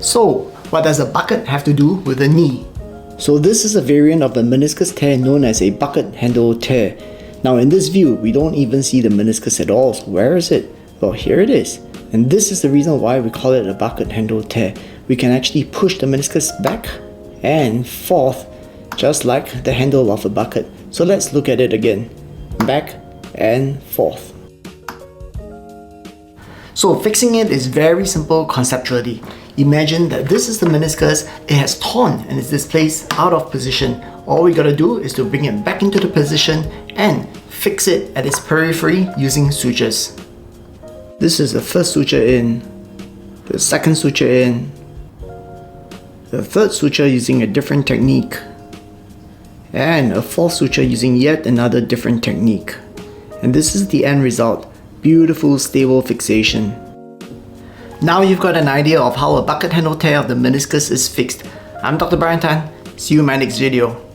So, what does a bucket have to do with the knee? So this is a variant of the meniscus tear known as a bucket handle tear. Now in this view, we don't even see the meniscus at all, so where is it? Well, here it is. And this is the reason why we call it a bucket handle tear. We can actually push the meniscus back and forth, just like the handle of a bucket. So let's look at it again. Back and forth. So fixing it is very simple conceptually. Imagine that this is the meniscus, it has torn and is displaced out of position. All we gotta do is to bring it back into the position and fix it at its periphery using sutures. This is the first suture in, the second suture in, the third suture using a different technique, and a fourth suture using yet another different technique. And this is the end result. Beautiful, stable fixation. Now you've got an idea of how a bucket handle tear of the meniscus is fixed. I'm Dr. Bryan Tan. See you in my next video.